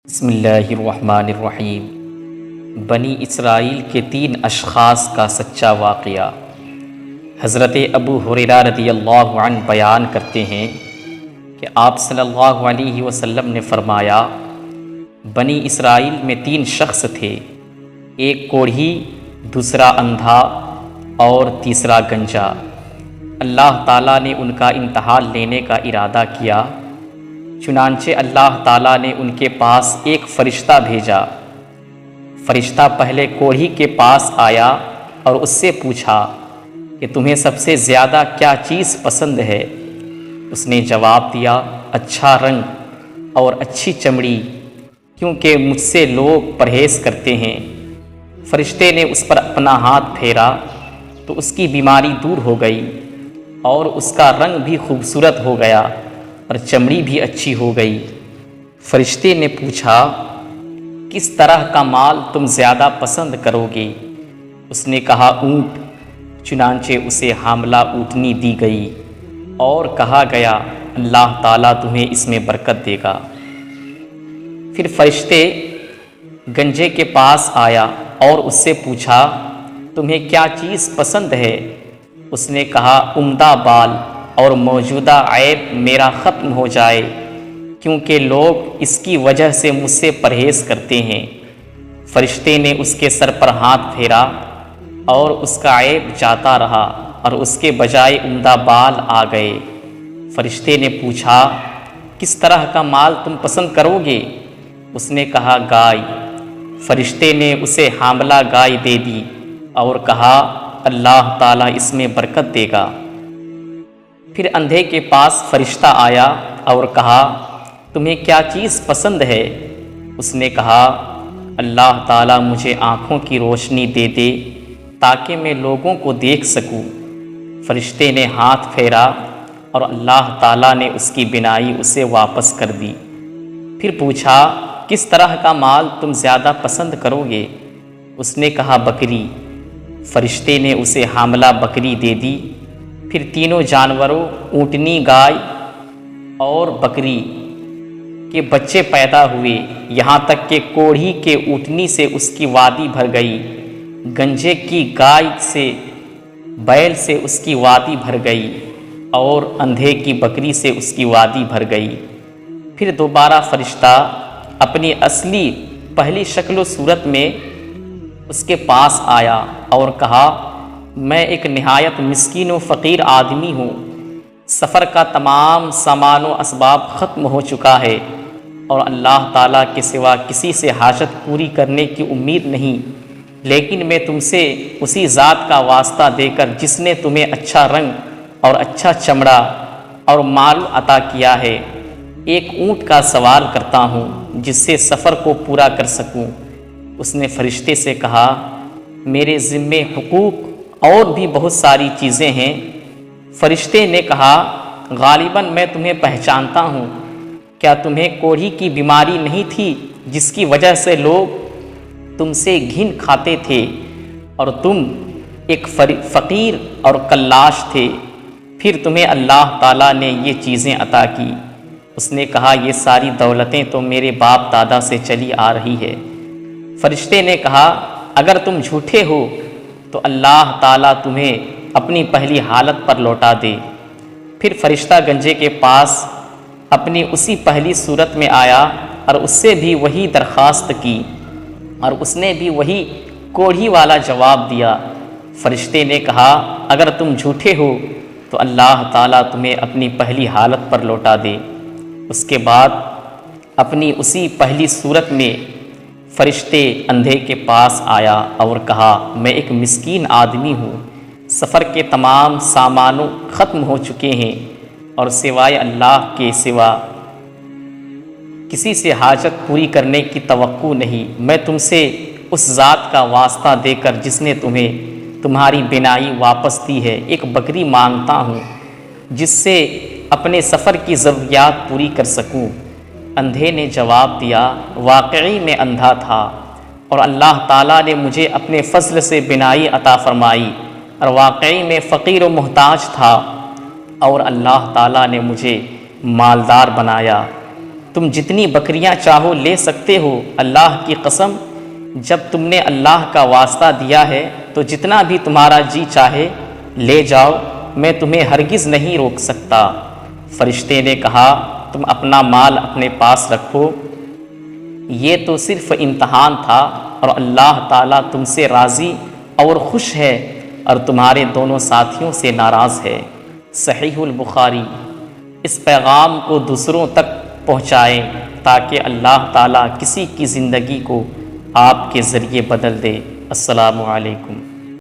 بسم اللہ الرحمن الرحیم۔ بنی اسرائیل کے 3 اشخاص کا سچا واقعہ۔ حضرت ابو ہریرہ رضی اللہ عنہ بیان کرتے ہیں کہ آپ صلی اللہ علیہ وسلم نے فرمایا، بنی اسرائیل میں 3 شخص تھے، ایک کوڑھی، دوسرا اندھا اور تیسرا گنجا۔ اللہ تعالیٰ نے ان کا امتحان لینے کا ارادہ کیا، چنانچہ اللہ تعالیٰ نے ان کے پاس ایک فرشتہ بھیجا۔ فرشتہ پہلے کوڑھی کے پاس آیا اور اس سے پوچھا کہ تمہیں سب سے زیادہ کیا چیز پسند ہے؟ اس نے جواب دیا، اچھا رنگ اور اچھی چمڑی، کیونکہ مجھ سے لوگ پرہیز کرتے ہیں۔ فرشتے نے اس پر اپنا ہاتھ پھیرا تو اس کی بیماری دور ہو گئی اور اس کا رنگ بھی خوبصورت ہو گیا اور چمڑی بھی اچھی ہو گئی۔ فرشتے نے پوچھا، کس طرح کا مال تم زیادہ پسند کرو گے؟ اس نے کہا، اونٹ۔ چنانچہ اسے حاملہ اونٹنی دی گئی اور کہا گیا، اللہ تعالیٰ تمہیں اس میں برکت دے گا۔ پھر فرشتے گنجے کے پاس آیا اور اس سے پوچھا، تمہیں کیا چیز پسند ہے؟ اس نے کہا، عمدہ بال اور موجودہ عیب میرا ختم ہو جائے، کیونکہ لوگ اس کی وجہ سے مجھ سے پرہیز کرتے ہیں۔ فرشتے نے اس کے سر پر ہاتھ پھیرا اور اس کا عیب جاتا رہا اور اس کے بجائے عمدہ بال آ گئے۔ فرشتے نے پوچھا، کس طرح کا مال تم پسند کرو گے؟ اس نے کہا، گائے۔ فرشتے نے اسے حاملہ گائے دے دی اور کہا، اللہ تعالیٰ اس میں برکت دے گا۔ پھر اندھے کے پاس فرشتہ آیا اور کہا، تمہیں کیا چیز پسند ہے؟ اس نے کہا، اللہ تعالیٰ مجھے آنکھوں کی روشنی دے دے تاکہ میں لوگوں کو دیکھ سکوں۔ فرشتے نے ہاتھ پھیرا اور اللہ تعالیٰ نے اس کی بینائی اسے واپس کر دی۔ پھر پوچھا، کس طرح کا مال تم زیادہ پسند کرو گے؟ اس نے کہا، بکری۔ فرشتے نے اسے حاملہ بکری دے دی۔ پھر تینوں جانوروں، اونٹنی، گائے اور بکری کے بچے پیدا ہوئے، یہاں تک کہ کوڑھی کے اونٹنی سے اس کی وادی بھر گئی، گنجے کی گائے سے بیل سے اس کی وادی بھر گئی اور اندھے کی بکری سے اس کی وادی بھر گئی۔ پھر دوبارہ فرشتہ اپنی اصلی پہلی شکل و صورت میں اس کے پاس آیا اور کہا، میں ایک نہایت مسکین و فقیر آدمی ہوں، سفر کا تمام سامان و اسباب ختم ہو چکا ہے اور اللہ تعالیٰ کے سوا کسی سے حاجت پوری کرنے کی امید نہیں، لیکن میں تم سے اسی ذات کا واسطہ دے کر جس نے تمہیں اچھا رنگ اور اچھا چمڑا اور مال عطا کیا ہے، ایک اونٹ کا سوال کرتا ہوں جس سے سفر کو پورا کر سکوں۔ اس نے فرشتے سے کہا، میرے ذمے حقوق اور بھی بہت ساری چیزیں ہیں۔ فرشتے نے کہا، غالباً میں تمہیں پہچانتا ہوں، کیا تمہیں کوڑھی کی بیماری نہیں تھی جس کی وجہ سے لوگ تم سے گھن کھاتے تھے اور تم ایک فقیر اور کلاش تھے، پھر تمہیں اللہ تعالیٰ نے یہ چیزیں عطا کی؟ اس نے کہا، یہ ساری دولتیں تو میرے باپ دادا سے چلی آ رہی ہے۔ فرشتے نے کہا، اگر تم جھوٹے ہو تو اللہ تعالیٰ تمہیں اپنی پہلی حالت پر لوٹا دے۔ پھر فرشتہ گنجے کے پاس اپنی اسی پہلی صورت میں آیا اور اس سے بھی وہی درخواست کی اور اس نے بھی وہی کوڑھی والا جواب دیا۔ فرشتے نے کہا، اگر تم جھوٹے ہو تو اللہ تعالیٰ تمہیں اپنی پہلی حالت پر لوٹا دے۔ اس کے بعد اپنی اسی پہلی صورت میں فرشتے اندھے کے پاس آیا اور کہا، میں ایک مسکین آدمی ہوں، سفر کے تمام سامانوں ختم ہو چکے ہیں اور سوائے اللہ کے سوا کسی سے حاجت پوری کرنے کی توقع نہیں۔ میں تم سے اس ذات کا واسطہ دے کر جس نے تمہیں تمہاری بینائی واپس دی ہے، ایک بکری مانگتا ہوں جس سے اپنے سفر کی ضروریات پوری کر سکوں۔ اندھے نے جواب دیا، واقعی میں اندھا تھا اور اللہ تعالیٰ نے مجھے اپنے فضل سے بینائی عطا فرمائی، اور واقعی میں فقیر و محتاج تھا اور اللہ تعالیٰ نے مجھے مالدار بنایا۔ تم جتنی بکریاں چاہو لے سکتے ہو، اللہ کی قسم جب تم نے اللہ کا واسطہ دیا ہے تو جتنا بھی تمہارا جی چاہے لے جاؤ، میں تمہیں ہرگز نہیں روک سکتا۔ فرشتے نے کہا تم اپنا مال اپنے پاس رکھو، یہ تو صرف امتحان تھا اور اللہ تعالیٰ تم سے راضی اور خوش ہے اور تمہارے دونوں ساتھیوں سے ناراض ہے۔ صحیح البخاری۔ اس پیغام کو دوسروں تک پہنچائیں تاکہ اللہ تعالیٰ کسی کی زندگی کو آپ کے ذریعے بدل دے۔ السلام علیکم۔